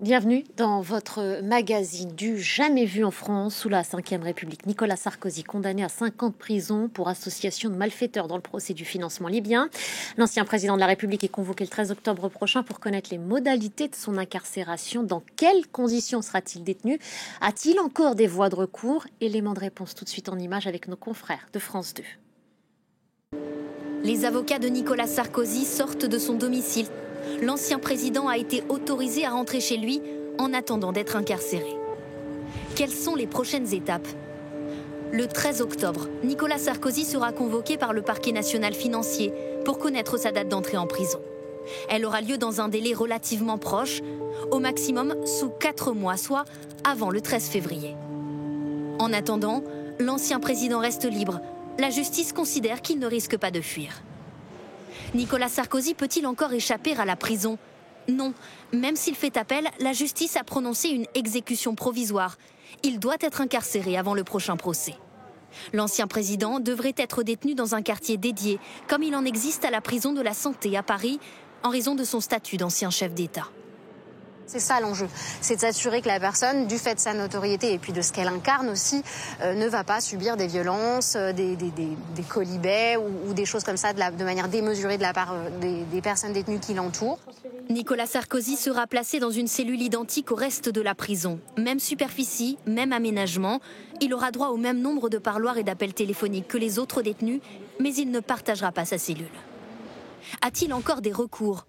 Bienvenue dans votre magazine du jamais vu en France sous la Ve République. Nicolas Sarkozy, condamné à 5 ans de prison pour association de malfaiteurs dans le procès du financement libyen. L'ancien président de la République est convoqué le 13 octobre prochain pour connaître les modalités de son incarcération. Dans quelles conditions sera-t-il détenu? A-t-il encore des voies de recours? Élément de réponse tout de suite en images avec nos confrères de France 2. Les avocats de Nicolas Sarkozy sortent de son domicile. L'ancien président a été autorisé à rentrer chez lui en attendant d'être incarcéré. Quelles sont les prochaines étapes? Le 13 octobre, Nicolas Sarkozy sera convoqué par le parquet national financier pour connaître sa date d'entrée en prison. Elle aura lieu dans un délai relativement proche, au maximum sous 4 mois, soit avant le 13 février. En attendant, l'ancien président reste libre. La justice considère qu'il ne risque pas de fuir. Nicolas Sarkozy peut-il encore échapper à la prison? Non. Même s'il fait appel, la justice a prononcé une exécution provisoire. Il doit être incarcéré avant le prochain procès. L'ancien président devrait être détenu dans un quartier dédié, comme il en existe à la prison de la Santé à Paris, en raison de son statut d'ancien chef d'État. C'est ça l'enjeu, c'est de s'assurer que la personne, du fait de sa notoriété et puis de ce qu'elle incarne aussi, ne va pas subir des violences, des quolibets ou des choses comme ça de manière démesurée de la part des personnes détenues qui l'entourent. Nicolas Sarkozy sera placé dans une cellule identique au reste de la prison. Même superficie, même aménagement. Il aura droit au même nombre de parloirs et d'appels téléphoniques que les autres détenus, mais il ne partagera pas sa cellule. A-t-il encore des recours ?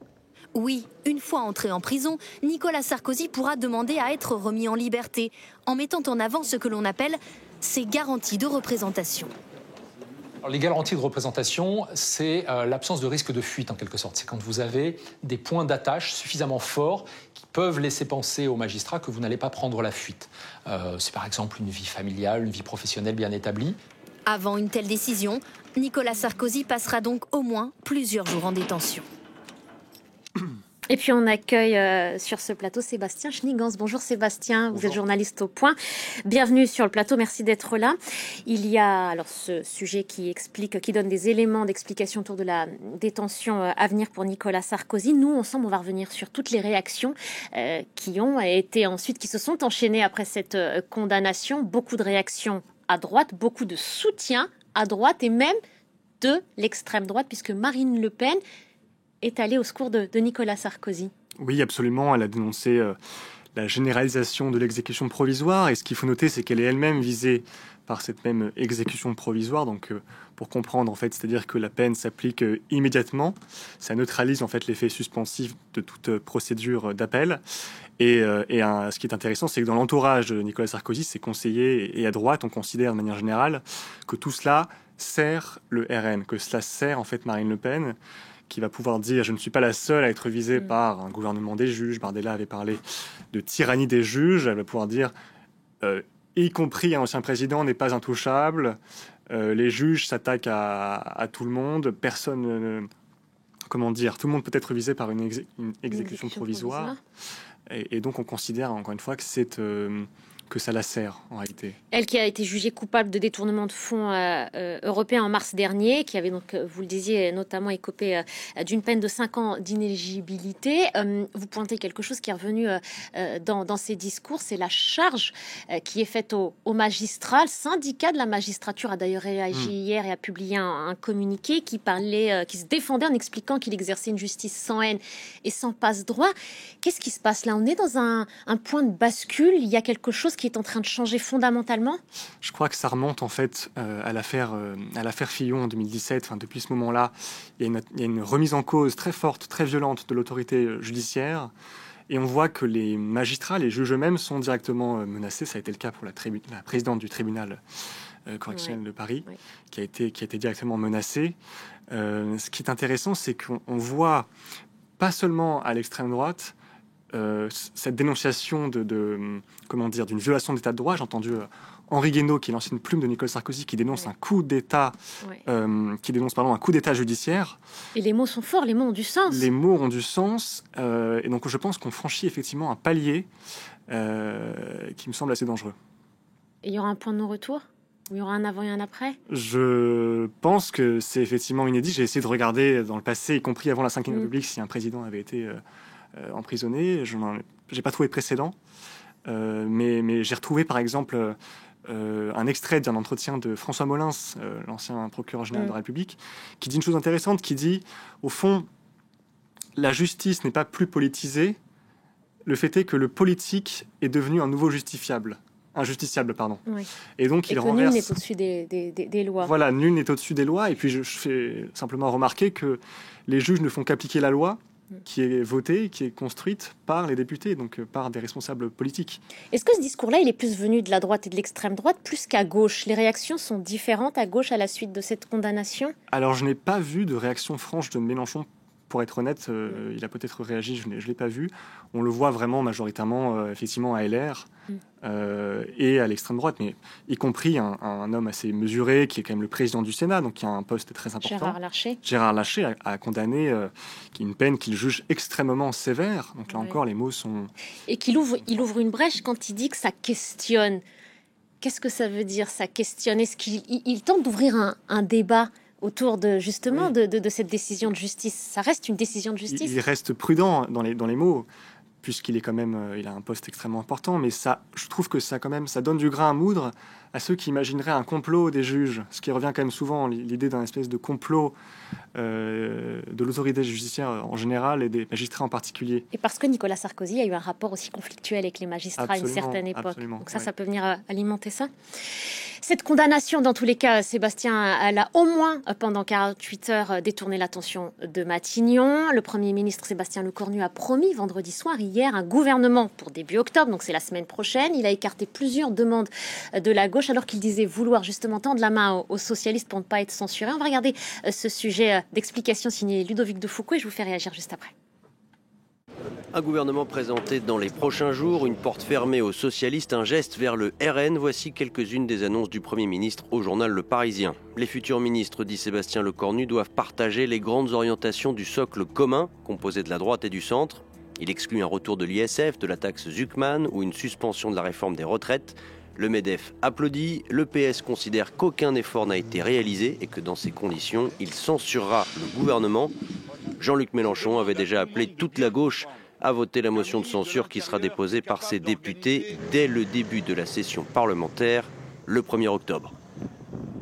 Oui, une fois entré en prison, Nicolas Sarkozy pourra demander à être remis en liberté, en mettant en avant ce que l'on appelle ses garanties de représentation. Alors, les garanties de représentation, c'est l'absence de risque de fuite en quelque sorte. C'est quand vous avez des points d'attache suffisamment forts qui peuvent laisser penser aux magistrats que vous n'allez pas prendre la fuite. C'est par exemple une vie familiale, une vie professionnelle bien établie. Avant une telle décision, Nicolas Sarkozy passera donc au moins plusieurs jours en détention. Et puis on accueille sur ce plateau Sébastien Schniggans. Bonjour Sébastien, Bonjour. Vous êtes journaliste au Point. Bienvenue sur le plateau, merci d'être là. Il y a alors ce sujet qui donne des éléments d'explication autour de la détention à venir pour Nicolas Sarkozy. Nous, ensemble, on va revenir sur toutes les réactions qui se sont enchaînées après cette condamnation. Beaucoup de réactions à droite, beaucoup de soutien à droite et même de l'extrême droite, puisque Marine Le Pen est allée au secours de Nicolas Sarkozy. Oui, absolument. Elle a dénoncé la généralisation de l'exécution provisoire. Et ce qu'il faut noter, c'est qu'elle est elle-même visée par cette même exécution provisoire. Donc, pour comprendre, en fait, c'est-à-dire que la peine s'applique immédiatement. Ça neutralise, en fait, l'effet suspensif de toute procédure d'appel. Ce qui est intéressant, c'est que dans l'entourage de Nicolas Sarkozy, ses conseillers et à droite, on considère de manière générale que tout cela sert le RN, que cela sert, en fait, Marine Le Pen, qui va pouvoir dire « je ne suis pas la seule à être visée par un gouvernement des juges ». Bardella avait parlé de tyrannie des juges. Elle va pouvoir dire y compris un ancien président n'est pas intouchable. Les juges s'attaquent à tout le monde. Personne, tout le monde peut être visé par une exécution provisoire. Et donc on considère encore une fois que ça la sert en réalité. Elle qui a été jugée coupable de détournement de fonds européens en mars dernier, qui avait donc, vous le disiez, notamment écopé d'une peine de 5 ans d'inéligibilité. Vous pointez quelque chose qui est revenu dans ces discours, c'est la charge qui est faite aux magistrats. Le syndicat de la magistrature a d'ailleurs réagi hier et a publié un communiqué qui se défendait en expliquant qu'il exerçait une justice sans haine et sans passe-droit. Qu'est-ce qui se passe là? On est dans un point de bascule. Il y a quelque chose qui est en train de changer fondamentalement? Je crois que ça remonte en fait à l'affaire Fillon en 2017. Enfin, depuis ce moment-là, il y a une remise en cause très forte, très violente de l'autorité judiciaire. Et on voit que les magistrats, les juges eux-mêmes sont directement menacés. Ça a été le cas pour la présidente du tribunal correctionnel de Paris, qui a été directement menacée. Ce qui est intéressant, c'est qu'on voit pas seulement à l'extrême droite cette dénonciation d'une violation d'état de droit. J'ai entendu Henri Guénaud, qui est l'ancienne plume de Nicolas Sarkozy, qui dénonce un coup d'État, un coup d'État judiciaire. Et les mots sont forts, les mots ont du sens. Les mots ont du sens, et donc je pense qu'on franchit effectivement un palier qui me semble assez dangereux. Et il y aura un point de non-retour? Il y aura un avant et un après? Je pense que c'est effectivement inédit. J'ai essayé de regarder dans le passé, y compris avant la Ve République, si un président avait été emprisonné. Je j'ai pas trouvé de précédent, mais j'ai retrouvé par exemple un extrait d'un entretien de François Molins, l'ancien procureur général de la République, qui dit une chose intéressante, qui dit, au fond, la justice n'est pas plus politisée, le fait est que le politique est devenu un nouveau injusticiable, pardon. Oui. Et donc il renverse. Nul n'est au-dessus des lois. Voilà, nul n'est au-dessus des lois. Et puis je fais simplement remarquer que les juges ne font qu'appliquer la loi qui est votée, qui est construite par les députés, donc par des responsables politiques. Est-ce que ce discours-là, il est plus venu de la droite et de l'extrême droite, plus qu'à gauche? Les réactions sont différentes à gauche à la suite de cette condamnation? Alors je n'ai pas vu de réaction franche de Mélenchon. Pour être honnête, il a peut-être réagi, je ne l'ai pas vu. On le voit vraiment majoritairement, effectivement, à LR et à l'extrême droite, mais y compris un homme assez mesuré, qui est quand même le président du Sénat, donc qui a un poste très important. Gérard Larcher a condamné une peine qu'il juge extrêmement sévère. Donc là encore, les mots sont... Et qu'il ouvre une brèche quand il dit que ça questionne. Qu'est-ce que ça veut dire, ça questionne? Est-ce qu'il tente d'ouvrir un débat autour de justement de cette décision de justice? Ça reste une décision de justice. Il reste prudent dans les mots, puisqu'il est quand même, il a un poste extrêmement important. Mais ça, je trouve que ça donne du grain à moudre à ceux qui imagineraient un complot des juges, ce qui revient quand même souvent, l'idée d'un espèce de complot de l'autorité judiciaire en général et des magistrats en particulier. Et parce que Nicolas Sarkozy a eu un rapport aussi conflictuel avec les magistrats à une certaine époque. Donc ça peut venir alimenter ça. Cette condamnation, dans tous les cas, Sébastien, elle a au moins, pendant 48 heures, détourné l'attention de Matignon. Le Premier ministre Sébastien Lecornu a promis vendredi soir, hier, un gouvernement pour début octobre, donc c'est la semaine prochaine. Il a écarté plusieurs demandes de la gauche, alors qu'il disait vouloir justement tendre la main aux socialistes pour ne pas être censuré. On va regarder ce sujet d'explication signé Ludovic de Foucault et je vous fais réagir juste après. Un gouvernement présenté dans les prochains jours, une porte fermée aux socialistes, un geste vers le RN. Voici quelques-unes des annonces du Premier ministre au journal Le Parisien. Les futurs ministres, dit Sébastien Lecornu, doivent partager les grandes orientations du socle commun, composé de la droite et du centre. Il exclut un retour de l'ISF, de la taxe Zuckman ou une suspension de la réforme des retraites. Le MEDEF applaudit, le PS considère qu'aucun effort n'a été réalisé et que dans ces conditions, il censurera le gouvernement. Jean-Luc Mélenchon avait déjà appelé toute la gauche à voter la motion de censure qui sera déposée par ses députés dès le début de la session parlementaire, le 1er octobre.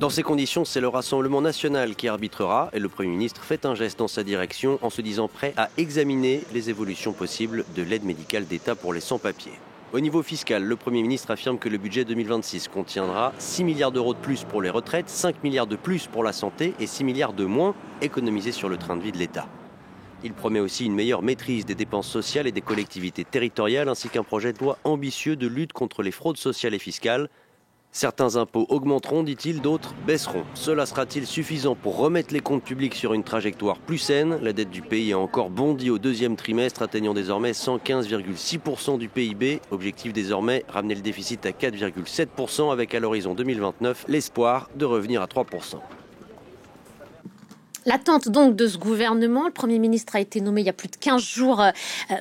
Dans ces conditions, c'est le Rassemblement national qui arbitrera et le Premier ministre fait un geste dans sa direction en se disant prêt à examiner les évolutions possibles de l'aide médicale d'État pour les sans-papiers. Au niveau fiscal, le Premier ministre affirme que le budget 2026 contiendra 6 milliards d'euros de plus pour les retraites, 5 milliards de plus pour la santé et 6 milliards de moins économisés sur le train de vie de l'État. Il promet aussi une meilleure maîtrise des dépenses sociales et des collectivités territoriales, ainsi qu'un projet de loi ambitieux de lutte contre les fraudes sociales et fiscales. Certains impôts augmenteront, dit-il, d'autres baisseront. Cela sera-t-il suffisant pour remettre les comptes publics sur une trajectoire plus saine? La dette du pays a encore bondi au deuxième trimestre, atteignant désormais 115,6% du PIB. Objectif désormais, ramener le déficit à 4,7% avec à l'horizon 2029 l'espoir de revenir à 3%. L'attente donc de ce gouvernement, le Premier ministre a été nommé il y a plus de 15 jours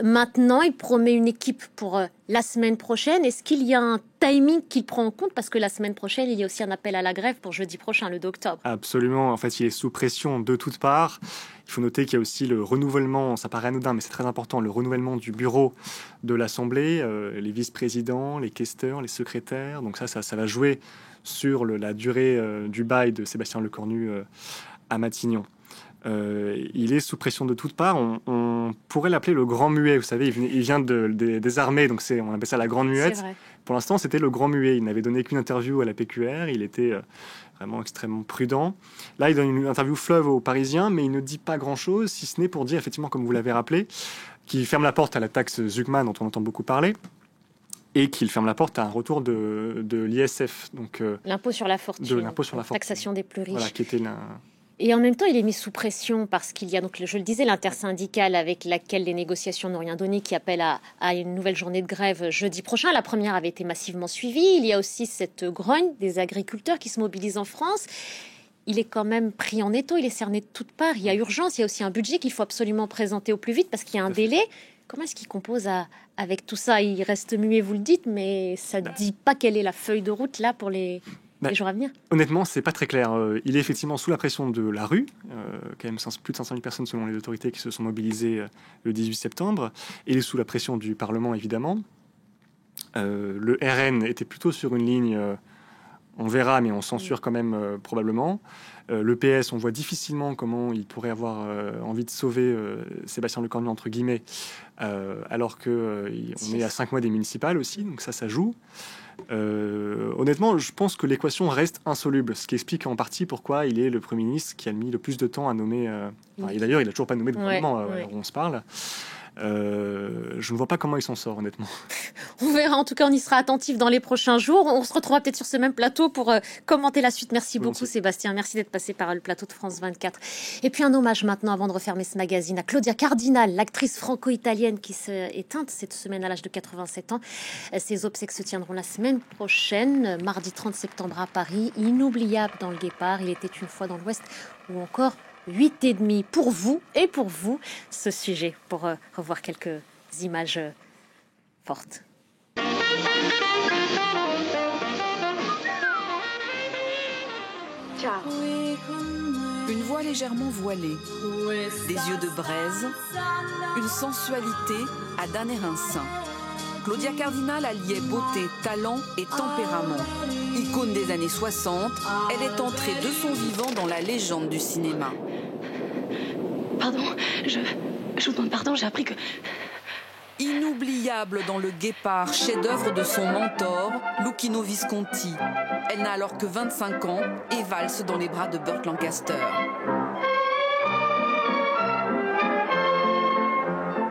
maintenant. Il promet une équipe pour la semaine prochaine. Est-ce qu'il y a un timing qu'il prend en compte? Parce que la semaine prochaine, il y a aussi un appel à la grève pour jeudi prochain, le 2 octobre. Absolument. En fait, il est sous pression de toutes parts. Il faut noter qu'il y a aussi le renouvellement, ça paraît anodin, mais c'est très important, le renouvellement du bureau de l'Assemblée, les vice-présidents, les questeurs, les secrétaires. Donc ça va jouer sur la durée du bail de Sébastien Lecornu à Matignon. Il est sous pression de toutes parts. On pourrait l'appeler le grand muet. Vous savez, il vient des armées, donc on appelle ça la grande muette. Pour l'instant, c'était le grand muet. Il n'avait donné qu'une interview à la PQR. Il était vraiment extrêmement prudent. Là, il donne une interview fleuve aux Parisiens, mais il ne dit pas grand-chose, si ce n'est pour dire, effectivement, comme vous l'avez rappelé, qu'il ferme la porte à la taxe Zuckman, dont on entend beaucoup parler, et qu'il ferme la porte à un retour de l'ISF. Donc, l'impôt sur la fortune. Taxation des plus riches. Voilà, qui était Et en même temps, il est mis sous pression parce qu'il y a, donc, je le disais, l'intersyndicale avec laquelle les négociations n'ont rien donné, qui appelle à une nouvelle journée de grève jeudi prochain. La première avait été massivement suivie. Il y a aussi cette grogne des agriculteurs qui se mobilisent en France. Il est quand même pris en étau, il est cerné de toutes parts. Il y a urgence, il y a aussi un budget qu'il faut absolument présenter au plus vite parce qu'il y a un délai. Comment est-ce qu'il compose avec tout ça? Il reste muet, vous le dites, mais ça ne dit pas quelle est la feuille de route là pour les les jours à venir? Honnêtement, c'est pas très clair. Il est effectivement sous la pression de la rue, quand même plus de 500 000 personnes selon les autorités qui se sont mobilisées le 18 septembre. Il est sous la pression du Parlement, évidemment. Le RN était plutôt sur une ligne, on verra, mais on censure quand même probablement. Le PS, on voit difficilement comment il pourrait avoir envie de sauver Sébastien Lecornu, entre guillemets, alors qu'on est à 5 mois des municipales aussi, donc ça joue. Honnêtement, je pense que l'équation reste insoluble, ce qui explique en partie pourquoi il est le Premier ministre qui a mis le plus de temps à nommer. Et d'ailleurs, il n'a toujours pas nommé de gouvernement où on se parle. Je ne vois pas comment il s'en sort, honnêtement. On verra, en tout cas, on y sera attentif dans les prochains jours. On se retrouvera peut-être sur ce même plateau pour commenter la suite. Merci beaucoup, Sébastien. Merci d'être passé par le plateau de France 24. Et puis un hommage maintenant, avant de refermer ce magazine, à Claudia Cardinal, l'actrice franco-italienne qui s'est éteinte cette semaine à l'âge de 87 ans. Ses obsèques se tiendront la semaine prochaine, mardi 30 septembre à Paris. Inoubliable dans le Guépard, il était une fois dans l'Ouest, ou encore 8,5 pour vous et pour vous, ce sujet, pour revoir quelques images fortes. Ciao. Une voix légèrement voilée, des yeux de braise, une sensualité à damner un sein. Claudia Cardinal alliait beauté, talent et tempérament. Icône des années 60, elle est entrée de son vivant dans la légende du cinéma. Pardon, je vous demande pardon, j'ai appris que... Inoubliable dans Le Guépard, chef-d'œuvre de son mentor, Luchino Visconti. Elle n'a alors que 25 ans et valse dans les bras de Burt Lancaster.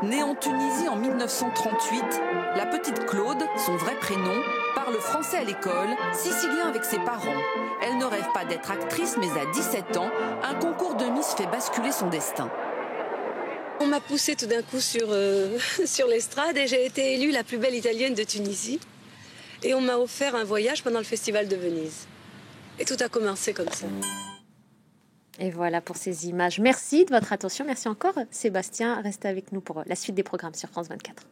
Née en Tunisie en 1938, la petite Claude, son vrai prénom, parle français à l'école, sicilien avec ses parents. Elle ne rêve pas d'être actrice, mais à 17 ans, un concours de Miss fait basculer son destin. On m'a poussée tout d'un coup sur l'estrade et j'ai été élue la plus belle italienne de Tunisie. Et on m'a offert un voyage pendant le Festival de Venise. Et tout a commencé comme ça. Et voilà pour ces images. Merci de votre attention. Merci encore, Sébastien. Restez avec nous pour la suite des programmes sur France 24.